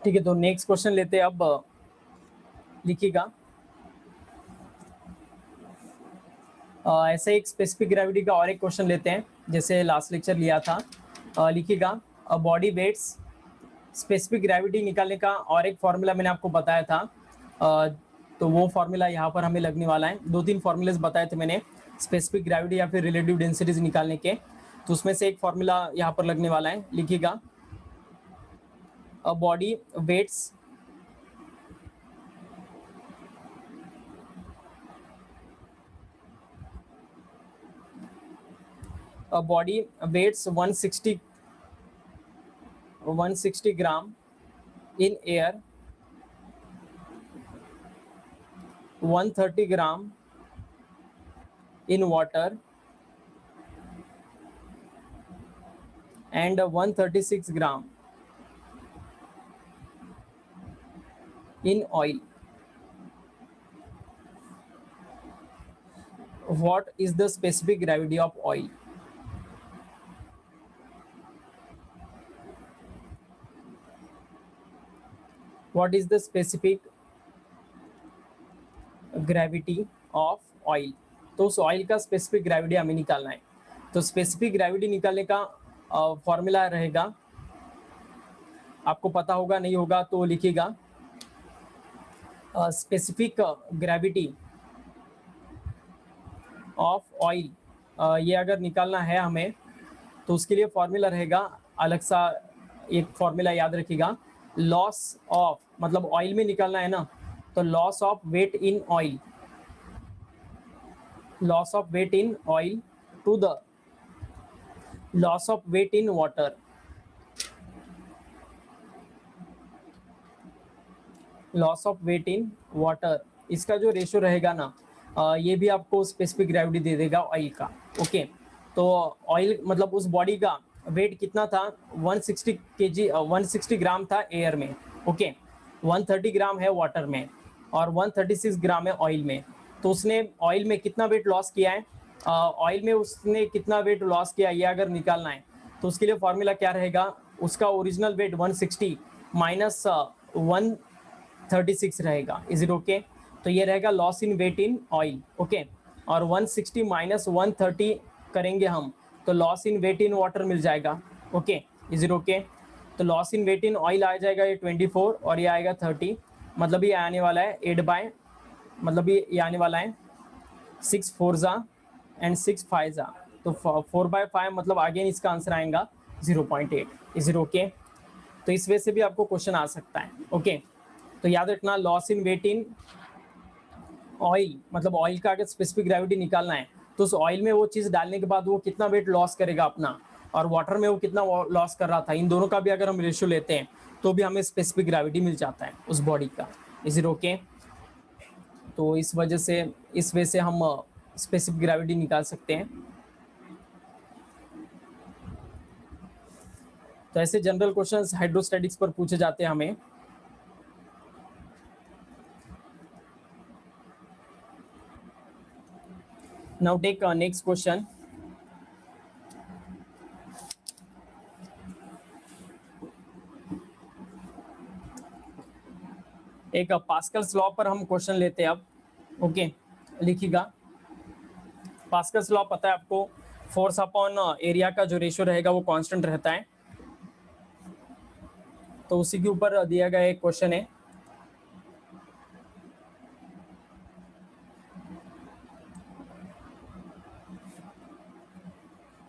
ठीक है, तो नेक्स्ट क्वेश्चन लेते हैं अब। लिखिएगा। ऐसे एक स्पेसिफिक ग्रेविटी का और एक क्वेश्चन लेते हैं, जैसे लास्ट लेक्चर लिया था। लिखिएगा, बॉडी वेट्स स्पेसिफिक ग्रेविटी निकालने का और एक फॉर्मूला मैंने आपको बताया था। तो वो फॉर्मूला यहाँ पर हमें लगने वाला है। 2-3 फॉर्मूलेस बताए थे मैंने स्पेसिफिक ग्रेविटी या फिर रिलेटिव डेंसिटीज निकालने के, तो उसमें से एक फॉर्मूला यहाँ पर लगने वाला है। लिखिएगा, body weights body weighs 160 gram in air, 130 gram in water, and 136 gram in oil. What is the specific gravity of oil? What is the specific gravity of oil? तो उस ऑयल का स्पेसिफिक ग्रेविटी हमें निकालना है। तो specific gravity निकालने का formula रहेगा, आपको पता होगा नहीं होगा तो लिखिएगा। स्पेसिफिक ग्रेविटी ऑफ ऑयल, ये अगर निकालना है हमें तो उसके लिए फॉर्मूला रहेगा अलग सा। एक फॉर्मूला याद रखिएगा, लॉस ऑफ, मतलब ऑयल में निकालना है ना, तो loss of weight in oil, loss of weight in oil to the loss of weight in water, loss of weight in water, इसका जो रेशो रहेगा ना, ये भी आपको स्पेसिफिक ग्रेविटी दे देगा ऑयल का। ओके, तो ऑयल मतलब उस बॉडी का वेट कितना था, 160 केजी, 160 ग्राम था एयर में। ओके, 130 ग्राम है वाटर में और 136 ग्राम है ऑयल में। तो उसने ऑयल में कितना वेट लॉस किया है, ऑयल में उसने कितना वेट लॉस किया, ये अगर निकालना है तो उसके लिए फॉर्मूला क्या रहेगा, उसका ओरिजिनल वेट 160 माइनस 136 रहेगा। Is it okay? तो ये रहेगा loss in weight in oil. Okay, और 160 माइनस 130 करेंगे हम तो loss in weight in water मिल जाएगा। Okay, is it okay? तो loss in weight in oil आ जाएगा ये 24 और ये आएगा 30, मतलब ये आने वाला है 8 बाय, मतलब ये आने वाला है 6 4 जा एंड 6 5 जा, तो 4/5, मतलब अगेन इसका आंसर आएगा 0.8। Is it okay? तो इस वे से भी आपको क्वेश्चन आ सकता है। ओके, तो याद रखना, loss in weight in oil, मतलब ऑयल का अगर स्पेसिफिक ग्रेविटी निकालना है तो उस ऑयल में वो चीज़ डालने के बाद वो कितना वेट लॉस करेगा अपना, और वाटर में वो कितना लॉस कर रहा था, इन दोनों का भी अगर हम रेशियो लेते हैं तो भी हमें स्पेसिफिक ग्रेविटी मिल जाता है उस बॉडी का। Is it okay? तो इस वजह से, इस वे से हम स्पेसिफिक ग्रेविटी निकाल सकते हैं। तो ऐसे जनरल क्वेश्चंस हाइड्रोस्टैटिक्स पर पूछे जाते हैं हमें। Now take next question. एक पास्कल्स लॉ पर हम क्वेश्चन लेते हैं अब। ओके, लिखिएगा, पास्कल्स लॉ पता है आपको, फोर्स अपॉन एरिया का जो रेशियो रहेगा वो कांस्टेंट रहता है। तो उसी के ऊपर दिया गया एक क्वेश्चन है।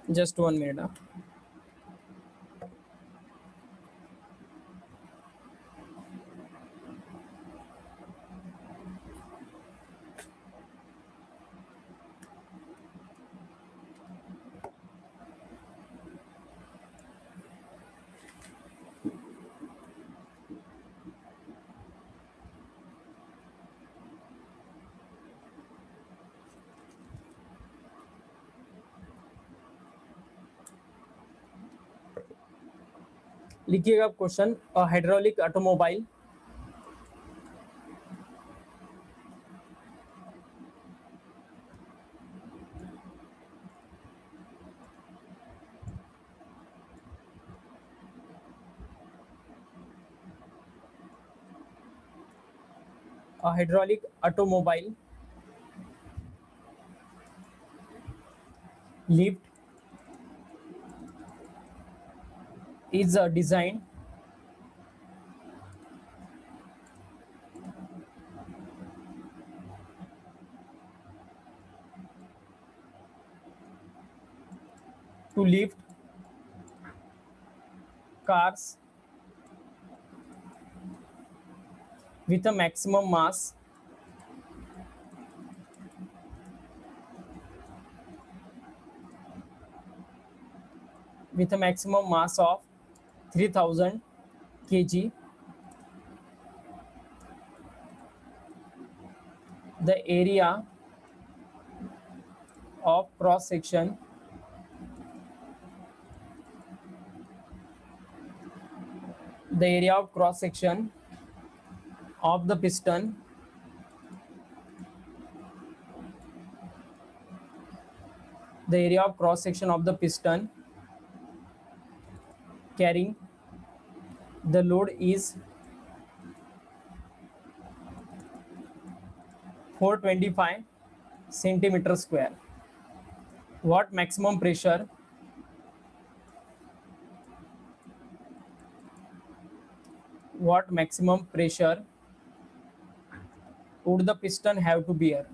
Just 1 minute. लिखिएगा question, hydraulic automobile A hydraulic automobile lift is designed to lift cars with a maximum mass of 3000 kg. The area of cross section of the piston carrying the load is 425 centimeter square. What maximum pressure would the piston have to bear?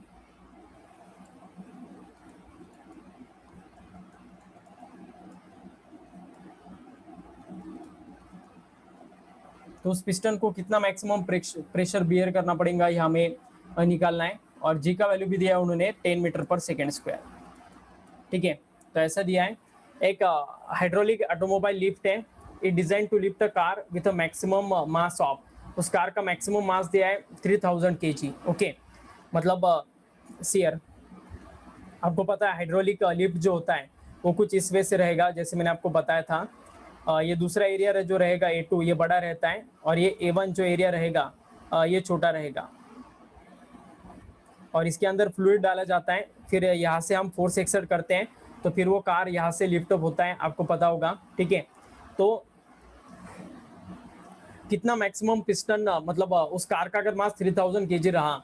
तो उस piston को कितना maximum pressure beer करना पड़ेगा ये हमें निकालना है, और जी का वैल्यू भी दिया है उन्होंने 10 मीटर पर सेकेंड स्क्वायर। ठीक है, तो ऐसा दिया है। एक हाइड्रोलिक ऑटोमोबाइल लिफ्ट है, it design to lift a car with a maximum mass of, उस कार का मैक्सिमम मास दिया है 3000 kg। ओके, मतलब सीयर आपको पता है हाइड्रोलिक लिफ्ट जो होता है वो कुछ इस वे से रहेगा, जैसे मैंने आपको बताया था। ये दूसरा एरिया जो रहेगा A2 ये बड़ा रहता है, और ये A1 जो एरिया रहेगा ये छोटा रहेगा, और इसके अंदर फ्लूइड डाला जाता है। फिर यहाँ से हम फोर्स एक्सर्ट करते हैं तो फिर वो कार यहाँ से लिफ्ट अप होता है, आपको पता होगा। ठीक है, तो कितना मैक्सिमम पिस्टन, मतलब उस कार का अगर मास 3000 kg रहा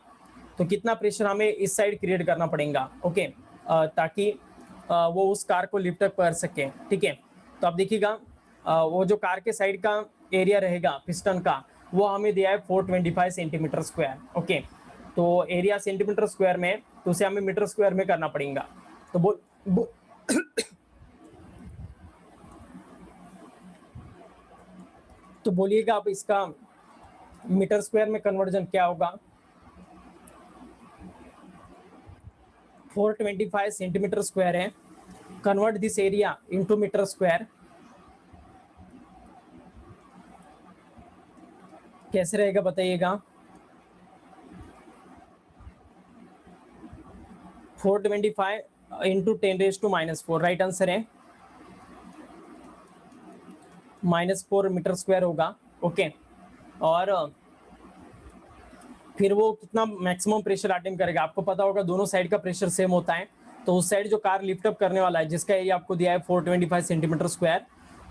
तो कितना प्रेशर हमें इस साइड क्रिएट करना पड़ेगा। ओके, ताकि वो उस कार को लिफ्ट अप कर सके। ठीक है, तो आप देखिएगा वो जो कार के साइड का एरिया रहेगा पिस्टन का वो हमें दिया है 425 सेंटीमीटर स्क्वायर। ओके, तो एरिया सेंटीमीटर स्क्वायर में, तो उसे हमें मीटर स्क्वायर में करना पड़ेगा। तो तो बोलिएगा आप इसका मीटर स्क्वायर में कन्वर्जन क्या होगा। 425 सेंटीमीटर स्क्वायर है, convert this area into metre square. कैसे रहेगा बताइएगा। 425 इंटू 10⁻⁻⁴, राइट आंसर है -4 मीटर स्क्वायर होगा। ओके, और फिर वो कितना मैक्सिमम प्रेशर अटेम्प्ट करेगा, आपको पता होगा दोनों साइड का प्रेशर सेम होता है। तो उस साइड जो कार लिफ्ट अप करने वाला है जिसका एरिया आपको दिया है 425 सेंटीमीटर स्क्वायर,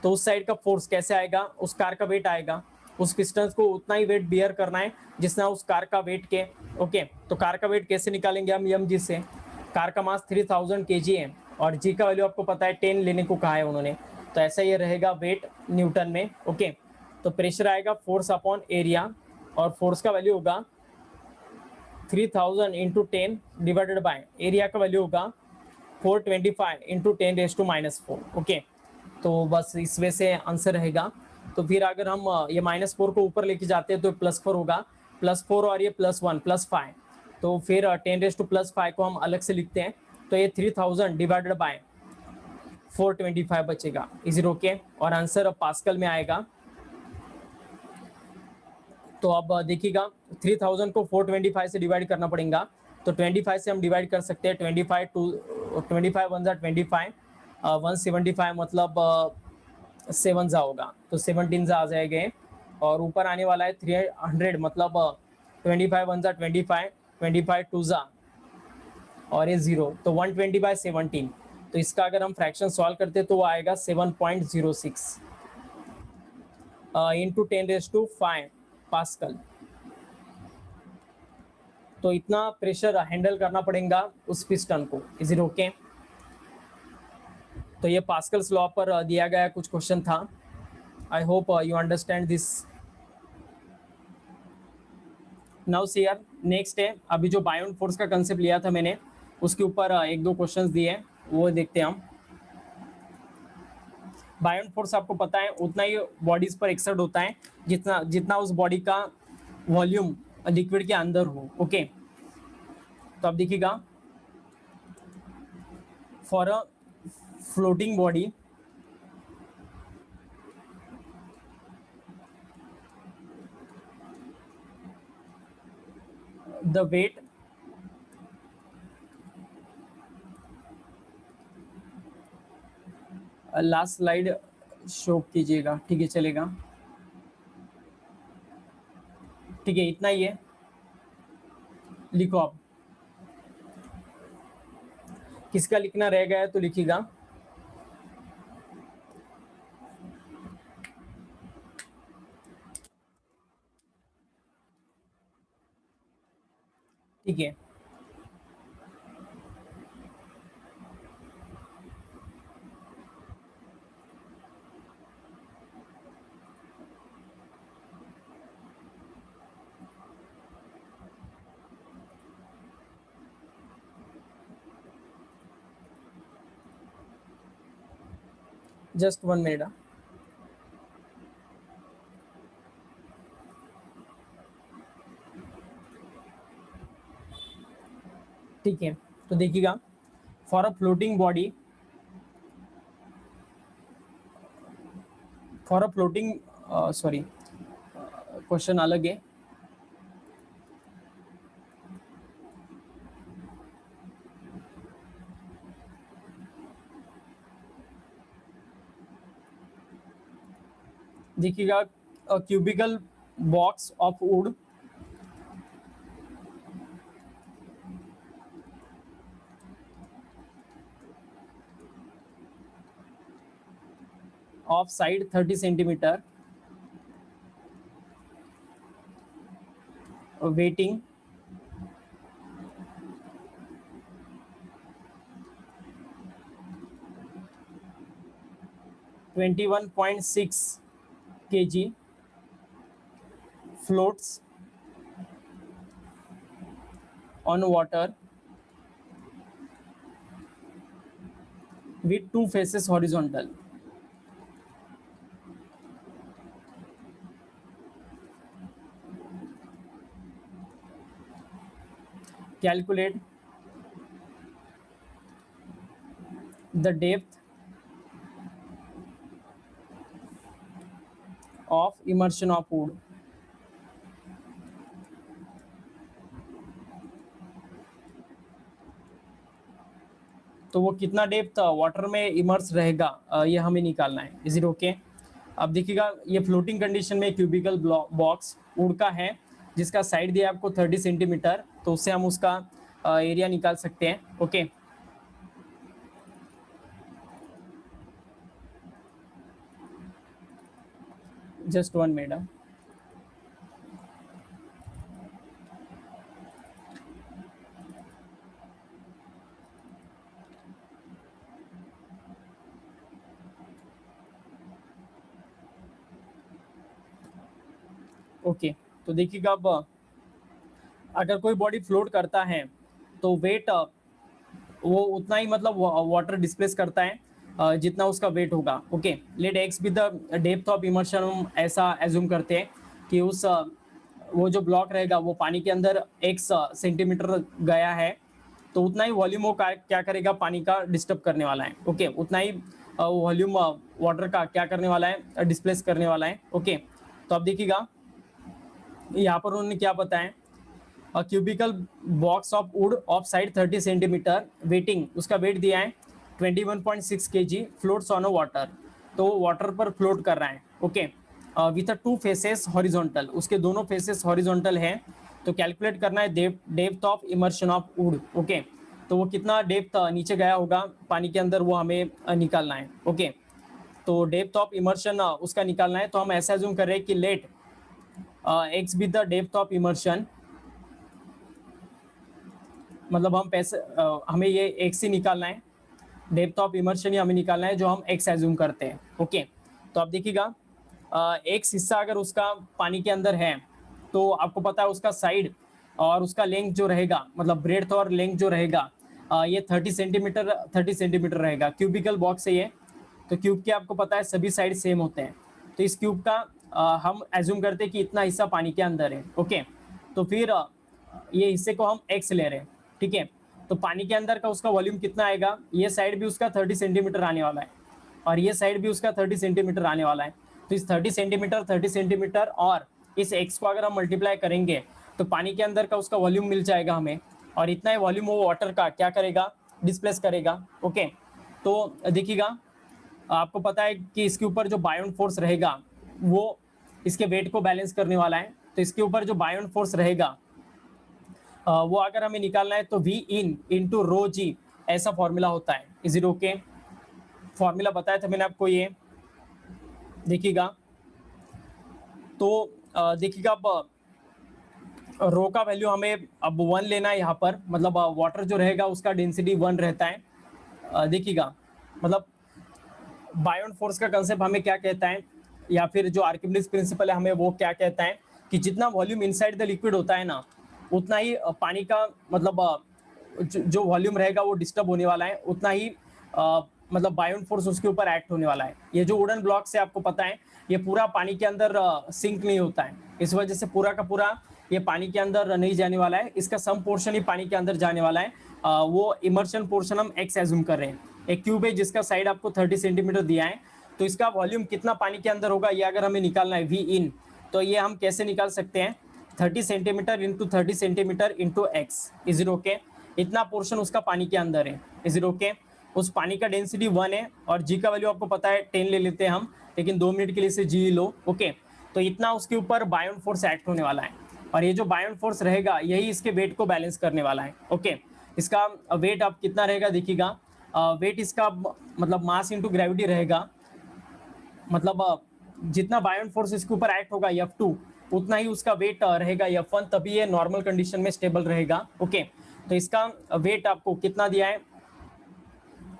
तो उस साइड का फोर्स कैसे आएगा, उस कार का वेट आएगा, उस पिस्टन को उतना ही वेट बियर करना है जितना उस कार का वेट के। ओके, तो कार का वेट कैसे निकालेंगे हम एम जी से। कार का मास 3000 kg है और जी का वैल्यू आपको पता है 10 लेने को कहा है उन्होंने, तो ऐसा ये रहेगा वेट न्यूटन में। ओके, तो प्रेशर आएगा फोर्स अपॉन एरिया, और फोर्स का वैल्यू होगा 3000 इंटू 10 डिवाइडेड बाय एरिया का वैल्यू होगा 425 इंटू 10⁻⁻⁴। ओके, तो बस इस वे से आंसर रहेगा। तो फिर अगर हम ये -4 को ऊपर लेके जाते हैं तो +4 होगा, +4 और ये +1 +5, तो फिर 10⁻5 को हम अलग से लिखते हैं, तो ये 3000 डिवाइडेड बाय 425 बचेगा। इज इट ओके, और आंसर पास्कल में आएगा। तो अब देखिएगा 3000 को 425 से डिवाइड करना पड़ेगा, तो 25 से हम डिवाइड कर सकते हैं। 25 1 जा 25, 175 मतलब 7 जा होगा, तो 17 जा आ जाएंगे, और ऊपर आने वाला है 300 मतलब 25 1 जा 25, 25 2 जा और ये 0, तो 120/17। तो इसका अगर हम फ्रैक्शन सॉल्व करते तो वो आएगा 7.06 इंटू 10⁵ पास्कल। तो इतना प्रेशर हैंडल करना पड़ेगा उस पिस्टन को। Is it okay? तो ये पास्कल्स लॉ पर दिया गया कुछ क्वेश्चन था। I hope you understand this. Now see यार, नेक्स्ट है, अभी जो बायोन फोर्स का कंसेप्ट लिया था मैंने, उसके ऊपर एक दो क्वेश्चंस दिए हैं, वो देखते हैं हम। बायोन फोर्स आपको पता है उतना ही बॉडीज पर एक्सर्ट होता है जितना जितना उस बॉडी का वॉल्यूम लिक्विड के अंदर हो। ओके, तो अब देखिएगा, for a floating body the weight last slide show कीजिएगा, ठीक है, चलेगा, ठीक है, इतना ही है, लिखो आप, किसका लिखना रह गया है तो लिखिएगा। ठीक है, जस्ट 1 मिनट। ठीक है, तो देखिएगा, for a floating body, for a floating, sorry, question अलग है। देखिएगा, cubical box of would of side 30 centimetre, waiting 21.6 kg, floats on water with two faces horizontal. Calculate the depth of immersion of wood. तो वो कितना depth water में immerse रहेगा, ये हमें निकालना है। Is it okay? अब देखिएगा, ये फ्लोटिंग कंडीशन में क्यूबिकल बॉक्स वुड का है, जिसका साइड दिया आपको 30 सेंटीमीटर, तो उससे हम उसका एरिया निकाल सकते हैं। Okay, just 1 minute. ओके, तो देखिएगा, अब अगर कोई बॉडी फ्लोट करता है तो वेट वो उतना ही, मतलब वाटर डिस्प्लेस करता है जितना उसका वेट होगा। Okay, let X be the depth of immersion, हम ऐसा एज्यूम करते हैं कि उस वो जो ब्लॉक रहेगा वो पानी के अंदर x सेंटीमीटर गया है, तो उतना ही वॉल्यूम वो क्या करेगा, पानी का डिस्टर्ब करने वाला है। ओके, उतना ही वॉल्यूम वाटर का क्या करने वाला है, डिस्प्लेस करने वाला है। ओके, तो अब देखिएगा, यहाँ पर उन्होंने क्या बताया, cubical box of would of side 30 centimetre, waiting, उसका वेट दिया है 21.6 kg, floats on a water, तो वाटर पर फ्लोट कर रहा है। Okay, with to faces horizontal, उसके दोनों फेसेस हॉरिजॉन्टल हैं, तो कैलकुलेट करना है depth of immersion of would. Okay, तो वो कितना डेप्थ नीचे गया होगा पानी के अंदर, वो हमें निकालना है। ओके, तो डेप्थ ऑफ इमर्शन उसका निकालना है, तो हम ऐसा एज्यूम कर रहे हैं कि let X be the depth of immersion मतलब हम पैसे हमें ये x ही निकालना है, डेप्थ ऑफ इमर्शन ही हमें निकालना है जो हम x एज्यूम करते हैं। ओके, तो आप देखिएगा x हिस्सा अगर उसका पानी के अंदर है तो आपको पता है उसका साइड और उसका लेंथ जो रहेगा, मतलब ब्रेड्थ और लेंथ जो रहेगा ये 30 सेंटीमीटर रहेगा। क्यूबिकल बॉक्स है ये, तो क्यूब के आपको पता है सभी साइड सेम होते हैं। तो इस क्यूब का हम एज्यूम करते हैं कि इतना हिस्सा पानी के अंदर है। ओके, तो फिर ये हिस्से को हम x ले रहे हैं, ठीक है। तो पानी के अंदर का उसका वॉल्यूम कितना आएगा, ये साइड भी उसका 30 सेंटीमीटर आने वाला है और ये साइड भी उसका 30 सेंटीमीटर आने वाला है। तो इस 30 सेंटीमीटर और इस x को अगर हम मल्टीप्लाई करेंगे तो पानी के अंदर का उसका वॉल्यूम मिल जाएगा हमें, और इतना ही वॉल्यूम वो वाटर का क्या करेगा, डिस्प्लेस करेगा। ओके, तो देखिएगा आपको पता है कि इसके ऊपर जो बायोन फोर्स रहेगा वो इसके वेट को बैलेंस करने वाला है। तो इसके ऊपर जो बायोन फोर्स रहेगा वो अगर हमें निकालना है तो V इन इंटू रो जी ऐसा फॉर्मूला होता है। Is it okay? फॉर्मूला बताया था मैंने आपको, ये देखिएगा। तो देखिएगा अब रो का वैल्यू हमें अब 1 लेना है यहाँ पर, मतलब वाटर जो रहेगा उसका डेंसिटी 1 रहता है। देखिएगा मतलब बायोन फोर्स का कंसेप्ट हमें क्या कहता है, या फिर जो आर्किमिडीज प्रिंसिपल है हमें वो क्या कहता है कि जितना वॉल्यूम इनसाइड द लिक्विड होता है ना, उतना ही पानी का मतलब जो वॉल्यूम रहेगा वो डिस्टर्ब होने वाला है, उतना ही मतलब बायोन फोर्स उसके ऊपर एक्ट होने वाला है। ये जो वुडन ब्लॉक से आपको पता है ये पूरा पानी के अंदर सिंक नहीं होता है, इस वजह से पूरा का पूरा ये पानी के अंदर नहीं जाने वाला है, इसका सम पोर्शन ही पानी के अंदर जाने वाला है। वो इमर्शन पोर्शन हम x एज्यूम कर रहे हैं। एक क्यूब है जिसका साइड आपको 30 सेंटीमीटर दिया है, तो इसका वॉल्यूम कितना पानी के अंदर होगा ये अगर हमें निकालना है V इन, तो ये हम कैसे निकाल सकते हैं, 30 centimetre into 30 centimetre into X. Is it okay? इतना पोर्शन उसका पानी के अंदर है। Is it okay? उस पानी का डेंसिटी 1 है और जी का वैल्यू आपको पता है 10 ले लेते हैं हम, लेकिन 2 मिनट के लिए इसे जी लो। ओके, तो इतना उसके ऊपर बायोन फोर्स एक्ट होने वाला है, और ये जो बायोन फोर्स रहेगा यही इसके वेट को बैलेंस करने वाला है। ओके, इसका वेट अब कितना रहेगा देखिएगा, वेट इसका मतलब मास इंटू ग्रेविटी रहेगा, मतलब जितना बायोन फोर्स इसके ऊपर एक्ट होगा F2 उतना ही उसका वेट रहेगा F1, तभी ये नॉर्मल कंडीशन में स्टेबल रहेगा। ओके, तो इसका वेट आपको कितना दिया है,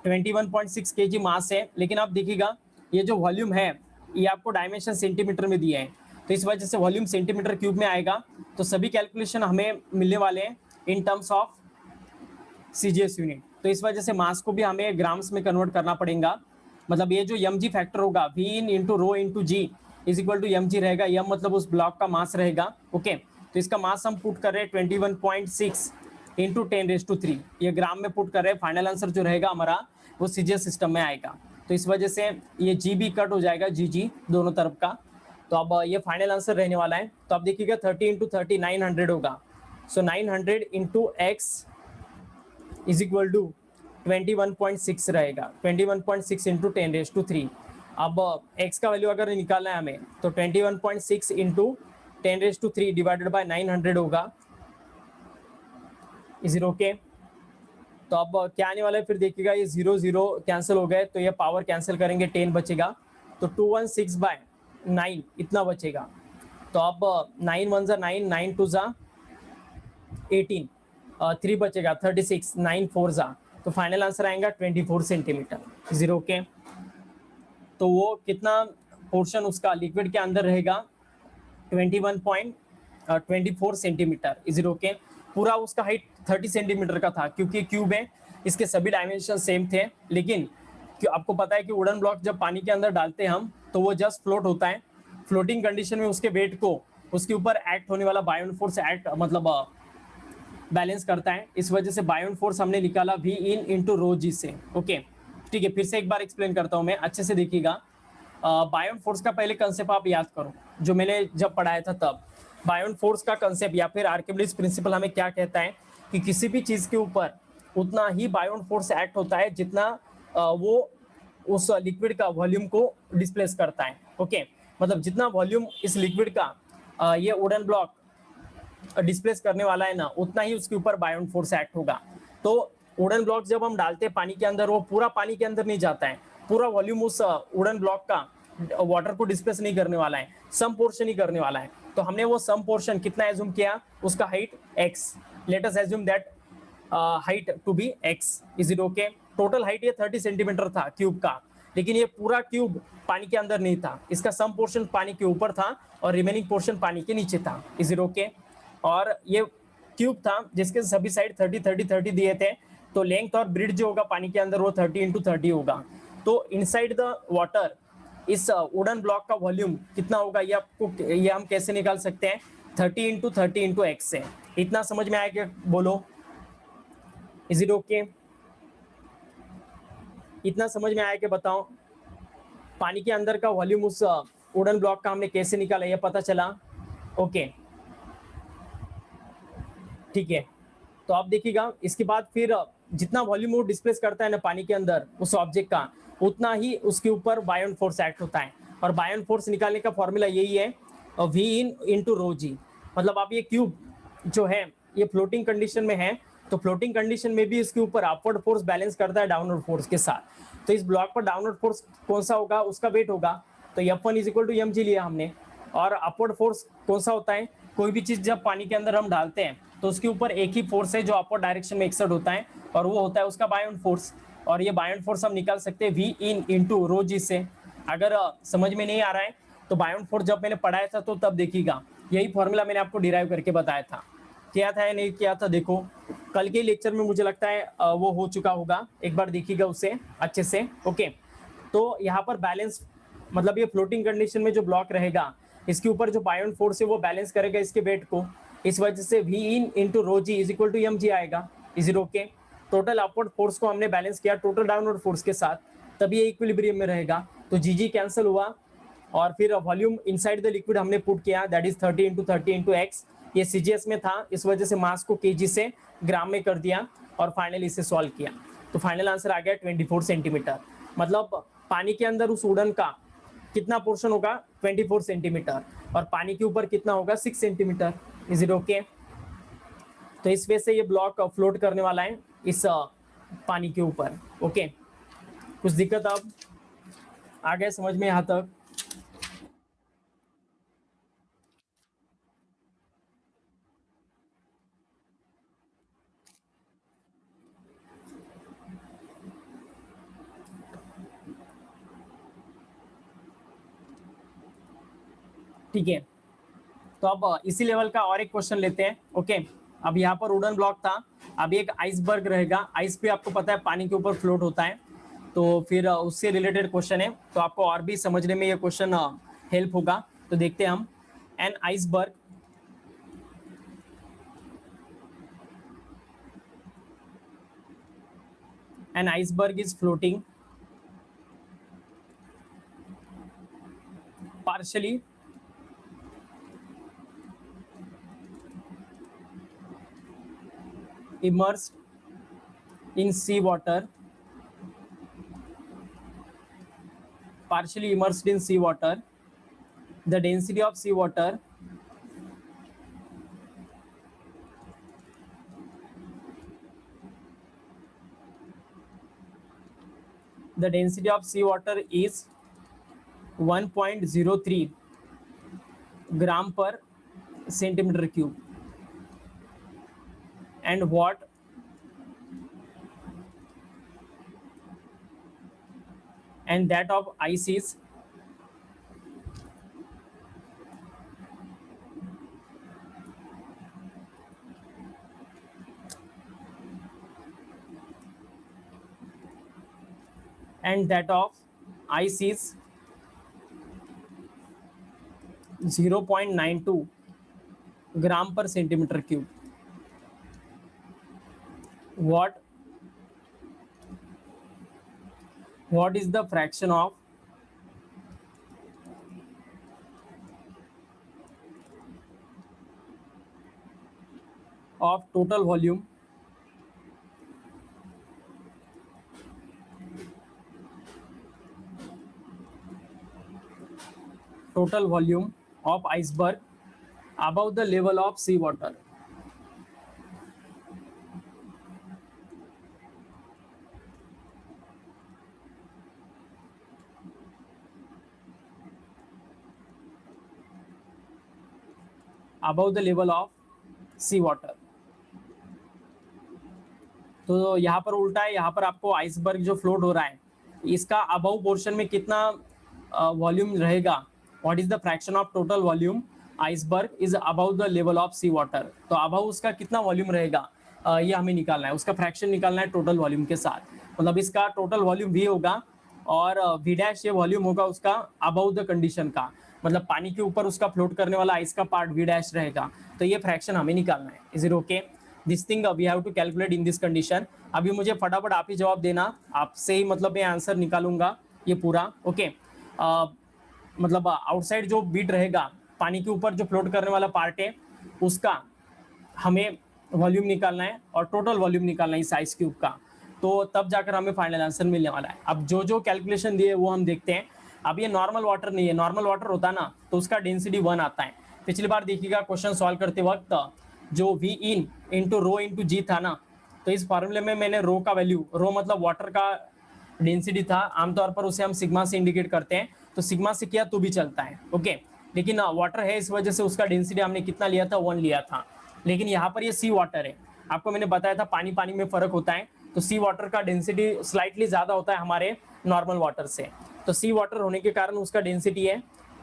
21.6 kg मास है, लेकिन आप देखिएगा ये जो वॉल्यूम है ये आपको डायमेंशन सेंटीमीटर में दिया है, तो इस वजह से वॉल्यूम सेंटीमीटर क्यूब में आएगा। तो सभी कैलकुलेशन हमें मिलने वाले हैं in terms of CGS unit, तो इस वजह से मास को भी हमें ग्राम्स में कन्वर्ट करना पड़ेगा। मतलब ये जो mg फैक्टर होगा V in into rho into G is equal to mg रहेगा, m मतलब उस ब्लॉक का मास रहेगा। ओके, तो इसका मास हम पुट कर रहे हैं 21.6 इंटू 10⁻³ ये ग्राम में पुट कर रहे हैं। फाइनल आंसर जो रहेगा हमारा वो CGS सिस्टम में आएगा, तो इस वजह से ये जी भी कट हो जाएगा, जी दोनों तरफ का। तो अब ये फाइनल आंसर रहने वाला है। तो आप देखिएगा 30 इंटू 30 900 होगा, so 900 into X is equal to 21.6 रहेगा, 21.6 इंटू 10⁻³ अब x का वैल्यू अगर निकालना है हमें तो 21.6 इंटू 10⁻³ डिवाइडेड बाय 900 होगा। Is it okay? तो अब क्या आने वाला है फिर देखिएगा, ये 0 0 कैंसिल हो गए तो ये पावर कैंसिल करेंगे, 10 बचेगा, तो 216/9 इतना बचेगा। तो अब 9 1 * 9, 9 2 * 18, 3 बचेगा 36, 9 4 * तो फाइनल आंसर आएगा 24 सेंटीमीटर। 0 के तो वो कितना पोर्शन उसका लिक्विड के अंदर रहेगा, 21.24 सेंटीमीटर। Is it okay? पूरा उसका हाइट 30 सेंटीमीटर का था, क्योंकि क्यूब है इसके सभी डायमेंशन सेम थे, लेकिन आपको पता है कि वुडन ब्लॉक जब पानी के अंदर डालते हैं हम तो वो जस्ट फ्लोट होता है। फ्लोटिंग कंडीशन में उसके वेट को उसके ऊपर एक्ट होने वाला बायोन फोर्स एक्ट मतलब बैलेंस करता है, इस वजह से बायोन फोर्स हमने निकाला V इन इंटू रो जी से। ओके, ठीक है, फिर से एक बार एक्सप्लेन करता हूं मैं, अच्छे से देखिएगा। बायोन फोर्स का पहले कंसेप्ट आप याद करो जो मैंने जब पढ़ाया था तब। बायोन फोर्स का कंसेप्ट या फिर आर्किमिडीज प्रिंसिपल हमें क्या कहता है कि किसी भी चीज के ऊपर उतना ही बायोन फोर्स एक्ट होता है जितना वो उस लिक्विड का वॉल्यूम को डिस्प्लेस करता है। ओके, मतलब जितना वॉल्यूम इस लिक्विड का ये वुडन ब्लॉक डिस्प्लेस करने वाला है ना, उतना ही उसके ऊपर बायोन फोर्स एक्ट होगा। तो वुडन ब्लॉक जब हम डालते हैं पानी के अंदर, वो पूरा पानी के अंदर नहीं जाता है, पूरा वॉल्यूम उस वुडन ब्लॉक का वाटर को डिस्प्लेस नहीं करने वाला है, सम पोर्शन ही करने वाला है। तो हमने वो सम पोर्शन कितना एज्यूम किया, उसका height x, let us assume that height to be x, is it okay? Total height ये 30 सेंटीमीटर था क्यूब का, लेकिन ये पूरा क्यूब पानी के अंदर नहीं था, इसका सम पोर्शन पानी के ऊपर था और रिमेनिंग पोर्शन पानी के नीचे था, इज इट ओके? और ये क्यूब था जिसके सभी साइड 30 दिए थे, तो लेंथ और ब्रिड जो होगा पानी के अंदर वो 30 × 30 होगा। तो इनसाइड द वाटर इस वुडन ब्लॉक का वॉल्यूम कितना होगा, ये हम कैसे निकाल सकते हैं? 30 × 30 × x से। इतना समझ में आया क्या? बोलो, इज इट ओके? इतना समझ में आया कि बताओ, पानी के अंदर का वॉल्यूम उस वुडन ब्लॉक का हमने कैसे निकाला, ये पता चला? ओके, ठीक है। तो आप देखिएगा इसके बाद फिर जितना वॉल्यूम वो डिस्प्लेस करता है ना पानी के अंदर उस ऑब्जेक्ट का, उतना ही उसके ऊपर बायोन फोर्स एक्ट होता है। और बायोन फोर्स निकालने का फॉर्मूला यही है, वी इन इंटू रो जी। मतलब आप ये क्यूब जो है ये फ्लोटिंग कंडीशन में है, तो फ्लोटिंग कंडीशन में भी इसके ऊपर अपवर्ड फोर्स बैलेंस करता है डाउनवर्ड फोर्स के साथ। तो इस ब्लॉक पर डाउनवर्ड फोर्स कौन सा होगा, उसका वेट होगा। तो F1 is equal to mg लिया हमने। और अपवर्ड फोर्स कौन सा होता है, कोई भी चीज जब पानी के अंदर हम डालते हैं तो उसके ऊपर एक ही फोर्स है जो अपवर्ड डायरेक्शन में एक्सर्ट होता है, और वो होता है उसका बायोन फोर्स। और ये बायोन फोर्स हम निकाल सकते हैं वी इन इंटू रो जी से। अगर समझ में नहीं आ रहा है तो बायोन फोर्स जब मैंने पढ़ाया था तो तब देखिएगा, यही फॉर्मूला मैंने आपको डिराइव करके बताया था। किया था या नहीं किया था, देखो कल के लेक्चर में मुझे लगता है वो हो चुका होगा, एक बार देखिएगा उसे अच्छे से। ओके, तो यहाँ पर बैलेंस मतलब ये फ्लोटिंग कंडीशन में जो ब्लॉक रहेगा इसके ऊपर जो बायोन फोर्स है वो बैलेंस करेगा इसके वेट को। इस वजह से V in into rho g is equal to m g आएगा। Is it okay? Total upward force को हमने बैलेंस किया टोटल डाउनवर्ड फोर्स के साथ, तभी ये इक्विलिब्रियम में रहेगा। तो जी जी कैंसिल हुआ, और फिर वॉल्यूम इनसाइड द लिक्विड हमने पुट किया, दैट इज 30 × 30 × x। ये सीजीएस में था, इस वजह से मास को केजी से ग्राम में कर दिया और फाइनली इसे सॉल्व किया। तो फाइनल आंसर आ गया 24 सेंटीमीटर। मतलब पानी के अंदर उस वुडन का कितना पोर्शन होगा, 24 सेंटीमीटर, और पानी के ऊपर कितना होगा, 6 सेंटीमीटर। Is it okay? तो इस वजह से ये ब्लॉक फ्लोट करने वाला है इस पानी के ऊपर। ओके, कुछ दिक्कत अब आ गया समझ में यहाँ तक? ठीक है, तो अब इसी लेवल का और एक क्वेश्चन लेते हैं। ओके, अब यहाँ पर वुडन ब्लॉक था, अब एक आइसबर्ग रहेगा। आइस पे आपको पता है पानी के ऊपर फ्लोट होता है, तो फिर उससे रिलेटेड क्वेश्चन है, तो आपको और भी समझने में ये क्वेश्चन हेल्प होगा। तो देखते हैं हम। An iceberg an iceberg is floating partially immersed in sea water, partially immersed in sea water. The density of sea water the density of sea water is 1.03 gram per centimeter cube, and that of ice is and that of ice is 0.92 gram per centimeter cube. What is the fraction of total volume of iceberg above the level of sea water? Above the level of sea water. तो यहाँ पर उल्टा है, यहाँ पर आपको iceberg जो float हो रहा है इसका अबव पोर्शन में कितना वॉल्यूम रहेगा, what is the fraction of total volume iceberg is above the level of sea water. तो अबव उसका कितना वॉल्यूम रहेगा ये हमें निकालना है, उसका फ्रैक्शन निकालना है टोटल वॉल्यूम के साथ। मतलब इसका टोटल वॉल्यूम वी होगा और वी डैश ये वॉल्यूम होगा उसका अबव द कंडीशन का, मतलब पानी के ऊपर उसका फ्लोट करने वाला आइस का पार्ट वी डैश रहेगा। तो ये फ्रैक्शन हमें निकालना है। Is it okay? This thing we have to calculate in this condition. अभी मुझे फटाफट आप ही जवाब देना, आपसे ही मतलब मैं आंसर निकालूंगा ये पूरा। ओके मतलब आउटसाइड जो बीट रहेगा पानी के ऊपर जो फ्लोट करने वाला पार्ट है उसका हमें वॉल्यूम निकालना है और टोटल वॉल्यूम निकालना है इस आइस क्यूब का, तो तब जाकर हमें फाइनल आंसर मिलने वाला है। अब जो जो कैलकुलेशन दिए वो हम देखते हैं। अब ये नॉर्मल वाटर नहीं है, नॉर्मल वाटर होता ना तो उसका डेंसिटी 1 आता है। पिछली बार देखिएगा क्वेश्चन सॉल्व करते वक्त जो V in into rho into g था ना, तो इस फॉर्मूले में मैंने रो का वैल्यू, रो मतलब वाटर का डेंसिटी था, आमतौर पर उसे हम सिग्मा से इंडिकेट करते हैं, तो सिग्मा से किया तो भी चलता है। ओके लेकिन वाटर है इस वजह से उसका डेंसिटी हमने कितना लिया था, 1 लिया था। लेकिन यहाँ पर ये सी वाटर है, आपको मैंने बताया था पानी पानी में फर्क होता है, तो सी वाटर का डेंसिटी स्लाइटली ज्यादा होता है हमारे नॉर्मल वाटर से। तो सी वाटर होने के कारण उसका डेंसिटी है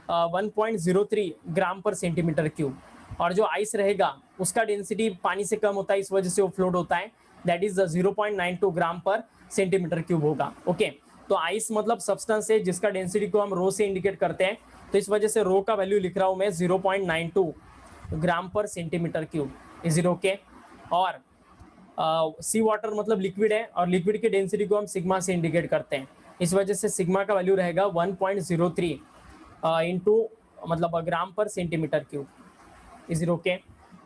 1.03 ग्राम पर सेंटीमीटर क्यूब, और जो आइस रहेगा उसका डेंसिटी पानी से कम होता है, इस वजह से वो फ्लोट होता है, दैट इज 0.92 ग्राम पर सेंटीमीटर क्यूब होगा। ओके तो आइस मतलब सब्सटेंस है जिसका डेंसिटी को हम रो से इंडिकेट करते हैं, तो इस वजह से रो का वैल्यू लिख रहा हूं मैं 0.92 ग्राम पर centimetre cube. Is it okay? और सी वाटर मतलब लिक्विड है और लिक्विड की डेंसिटी को हम सिग्मा से इंडिकेट करते हैं, इस वजह से सिग्मा का वैल्यू रहेगा 1.03 इंटू मतलब ग्राम पर centimetre cube. Is it okay?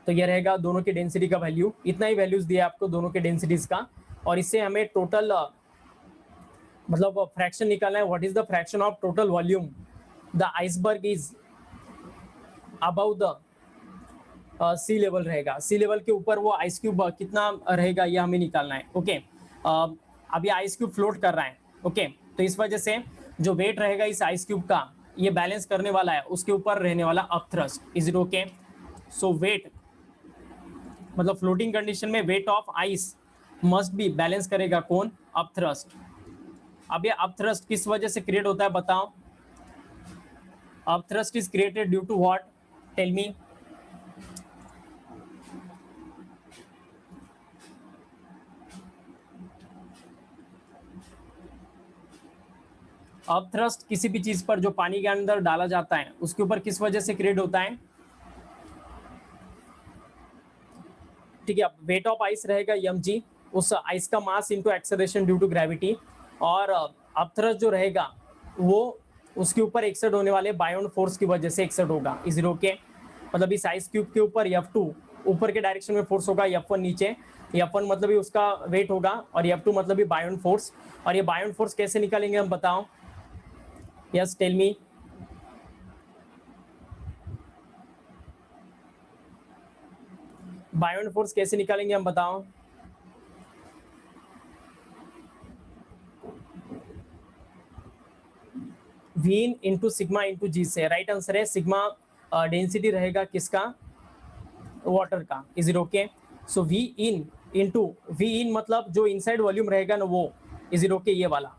तो ये रहेगा दोनों के डेंसिटी का वैल्यू, इतना ही वैल्यूज दिया आपको दोनों के डेंसिटीज का, और इससे हमें टोटल मतलब फ्रैक्शन निकालना है, what is the fraction of total volume the iceberg is above the sea level रहेगा, सी लेवल के ऊपर वो आइस क्यूब कितना रहेगा ये हमें निकालना है। ओके अभी आइस क्यूब फ्लोट कर रहा है, ओके तो इस वजह से जो वेट रहेगा इस आइस क्यूब का ये बैलेंस करने वाला है उसके ऊपर रहने वाला upthrust. Is it okay? So weight मतलब फ्लोटिंग कंडीशन में weight of ice must be balance करेगा कौन? अपथ्रस्ट। अब ये अपथ्रस्ट किस वजह से क्रिएट होता है बताओ? Upthrust is created due to what? Tell me. Upthrust किसी भी चीज पर जो पानी के अंदर डाला जाता है उसके ऊपर किस वजह से क्रिएट होता है? ठीक है, अब वेट ऑफ आइस रहेगा mg, उस आइस का mass into acceleration due to gravity, और अपथ्रस्ट जो रहेगा वो उसके ऊपर एक्सर्ट होने वाले बायोंड फोर्स की वजह से एक्सर्ट होगा। Is it okay? मतलब इस आइस क्यूब के ऊपर F2 ऊपर के डायरेक्शन में फोर्स होगा, F1 नीचे, F1 मतलब ही उसका वेट होगा और F2 मतलब ही बायोंड फोर्स। और ये बायोंड फोर्स कैसे निकालेंगे हम बताओ? Yes tell me. Buoyant force कैसे निकालेंगे हम बताओ? V in into sigma into g से। राइट आंसर है सिग्मा डेंसिटी रहेगा किसका? वाटर का। Is it okay? So V in into V in मतलब जो इनसाइड वॉल्यूम रहेगा ना वो, इज इट ओके, ये वाला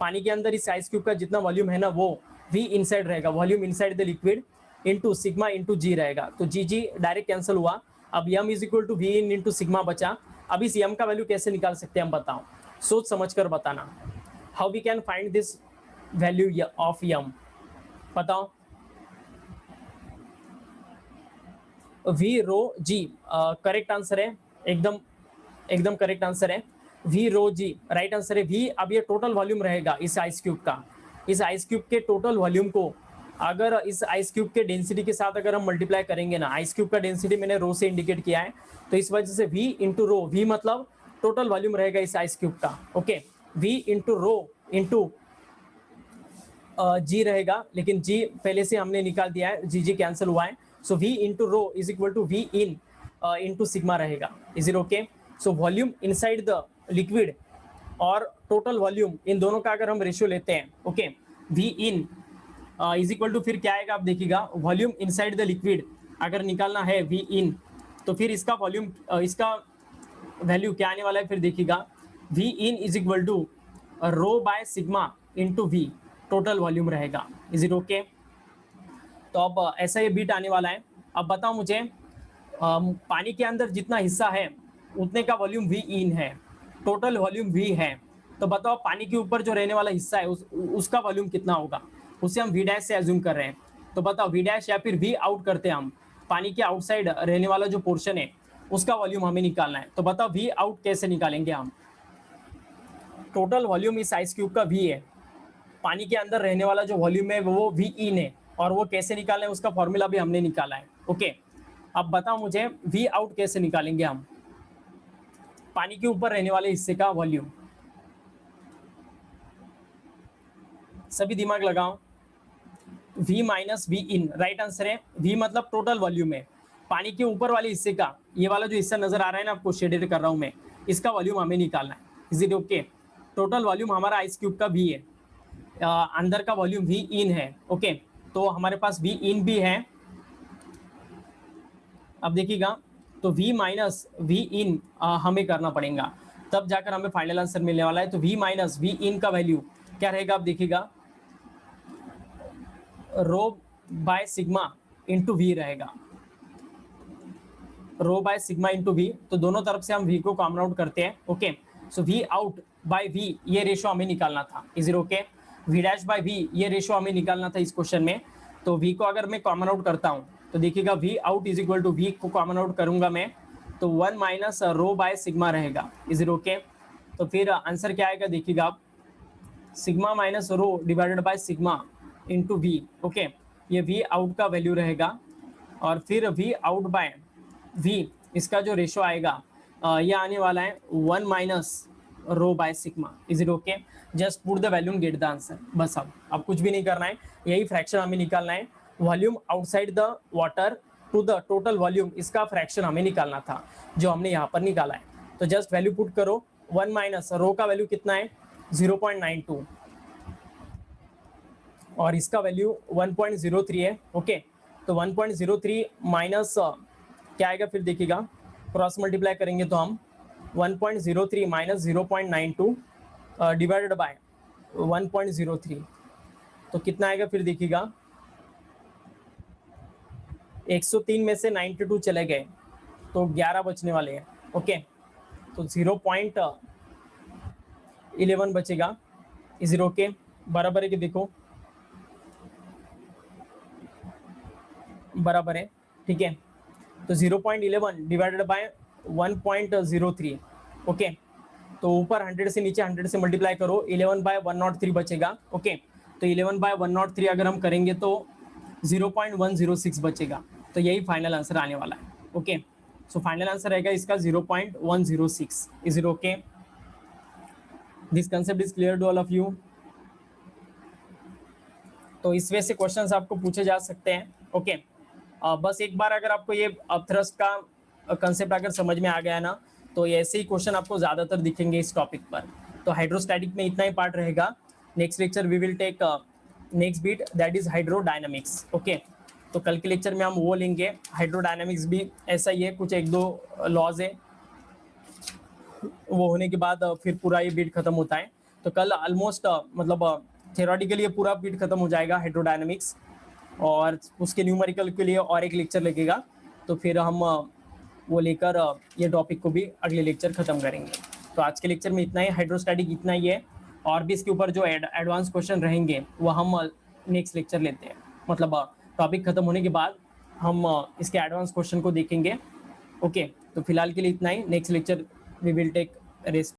पानी के अंदर इस आइस क्यूब का जितना वॉल्यूम है ना वो वी इनसाइड रहेगा, volume inside the liquid into sigma into g रहेगा। तो जी जी डायरेक्ट कैंसिल हुआ, अब m is equal to V in into sigma बचा। अब इस यम का वैल्यू कैसे निकाल सकते हैं हम बताओ? सोच समझ कर बताना। How we can find this value of m, बताओ? V rho g correct answer है, एकदम एकदम करेक्ट आंसर है, V rho g right answer है। वी अब ये टोटल वॉल्यूम रहेगा इस आइस क्यूब का, इस आइस क्यूब के टोटल वॉल्यूम को अगर इस आइस क्यूब के डेंसिटी के साथ अगर हम मल्टीप्लाई करेंगे ना, आइस क्यूब का डेंसिटी मैंने रो से इंडिकेट किया है, तो इस वजह से वी इंटू रो, वी मतलब टोटल वॉल्यूम रहेगा इस आइस क्यूब का। Okay V into rho into g रहेगा, लेकिन जी पहले से हमने निकाल दिया है, जी जी कैंसिल हुआ है। So we into row is equal to V in into sigma रहेगा। Is it okay? So volume inside the liquid और टोटल वॉल्यूम इन दोनों का अगर हम रेशियो लेते हैं, okay we in is equal to फिर क्या आएगा आप देखिएगा, वॉल्यूम इनसाइड द लिक्विड अगर निकालना है वी इन, तो फिर इसका वॉल्यूम इसका वैल्यू क्या आने वाला है फिर देखिएगा, V in is equal to rho by sigma into V, total volume रहेगा। Is it okay? तो अब ऐसा ये बीट आने वाला है। अब बताओ मुझे, पानी के अंदर जितना हिस्सा है उतने का वॉल्यूम वी इन है, टोटल वॉल्यूम वी है। तो बताओ पानी के ऊपर जो रहने वाला हिस्सा है उसका वॉल्यूम कितना होगा, उसे हम वी डैश से एज्यूम कर रहे हैं। तो बताओ वी डैश या फिर वी आउट करते हैं हम, पानी के आउटसाइड रहने वाला जो पोर्शन है उसका वॉल्यूम हमें निकालना है। तो बताओ वी आउट कैसे निकालेंगे हम? टोटल वॉल्यूम इस आइस क्यूब का वी है, पानी के अंदर रहने वाला जो वॉल्यूम है वो वी इन है, और वो कैसे निकालना है उसका फॉर्मूला भी हमने निकाला है। ओके, अब बताओ मुझे वी आउट कैसे निकालेंगे हम, पानी के ऊपर रहने वाले हिस्से का वॉल्यूम। सभी दिमाग लगाओ। V minus V in, right answer है। V मतलब टोटल वॉल्यूम है, पानी के ऊपर वाले हिस्से का, ये वाला जो हिस्सा नजर आ रहा है ना आपको, शेडेड कर रहा हूं मैं, इसका वॉल्यूम हमें निकालना है। Is it okay? Total volume हमारा आइस क्यूब का V है, अंदर का वॉल्यूम V इन है। ओके, तो हमारे पास V इन भी है। अब देखिएगा, तो V माइनस वी इन हमें करना पड़ेगा, तब जाकर हमें फाइनल आंसर मिलने वाला है। तो V माइनस वी इन का वैल्यू क्या रहेगा? अब देखिएगा, रो बाय सिग्मा इंटू वी रहेगा, रो बाय सिग्मा इंटू वी। तो दोनों तरफ से हम V को कॉमन आउट करते हैं। Okay, so V out by V, ये रेशो हमें निकालना था। Is it okay? V dash by V, ये रेशो हमें निकालना था इस क्वेश्चन में। तो V को अगर मैं कॉमन आउट करता हूँ तो देखिएगा, V out is equal to V को कॉमन आउट करूंगा मैं, तो 1 माइनस रो बाय सिग्मा रहेगा। Is it okay? तो फिर आंसर क्या आएगा देखिएगा आप, sigma minus rho divided by sigma into V. Okay, ये V आउट का वैल्यू रहेगा, और फिर V आउट बाय V, इसका जो रेशो आएगा ये आने वाला है 1 minus rho by sigma. Is it okay? Just put the value get the answer, बस। अब कुछ भी नहीं करना है, यही फ्रैक्शन हमें निकालना है। Volume outside the water to the total volume, इसका फ्रैक्शन हमें निकालना था, जो हमने यहाँ पर निकाला है। तो जस्ट वैल्यू पुट करो, 1 माइनस रो का वैल्यू कितना है 0.92, और इसका वैल्यू 1.03 है। ओके, तो 1.03 माइनस क्या आएगा फिर देखिएगा, क्रॉस मल्टीप्लाई करेंगे तो हम 1.03 माइनस 0.92 डिवाइडेड बाय 1.03, तो कितना आएगा फिर देखिएगा, 103 में से 92 चले गए तो 11 बचने वाले हैं। ओके, तो 0.11 बचेगा। Is it okay? बराबर है कि देखो, बराबर है, ठीक है। तो 0.11 डिवाइडेड बाय 1.03। ओके, तो ऊपर 100 से नीचे 100 से मल्टीप्लाई करो, 11 बाय 103 बचेगा। ओके, तो 11 बाय 103 अगर हम करेंगे तो 0.106 बचेगा। तो यही फाइनल आंसर आने वाला है। ओके, सो फाइनल आंसर रहेगा इसका 0.106। Is it okay? This concept is clear to all of you? तो इस वे से क्वेश्चंस आपको पूछे जा सकते हैं। ओके, बस एक बार अगर आपको ये थ्रस्ट का कंसेप्ट अगर समझ में आ गया ना, तो ऐसे ही क्वेश्चन आपको ज़्यादातर दिखेंगे इस टॉपिक पर। तो हाइड्रोस्टैटिक में इतना ही पार्ट रहेगा। Next lecture we will take next beat, that is hydrodynamics. Okay, तो कल के लेक्चर में हम वो लेंगे। हाइड्रोडायनामिक्स भी ऐसा ही है, कुछ 1-2 लॉज है, वो होने के बाद फिर पूरा ये बीट खत्म होता है। तो कल ऑलमोस्ट मतलब थियोरेटिकली ये पूरा बीट खत्म हो जाएगा हाइड्रोडायनामिक्स, और उसके न्यूमेरिकल के लिए और एक लेक्चर लगेगा। तो फिर हम वो लेकर ये टॉपिक को भी अगले लेक्चर खत्म करेंगे। तो आज के लेक्चर में इतना ही, हाइड्रोस्टैटिक इतना ही है, और भी इसके ऊपर जो एडवांस क्वेश्चन रहेंगे वो हम नेक्स्ट लेक्चर लेते हैं, मतलब टॉपिक खत्म होने के बाद हम इसके एडवांस क्वेश्चन को देखेंगे। ओके, तो फिलहाल के लिए इतना ही। Next lecture we will take rest.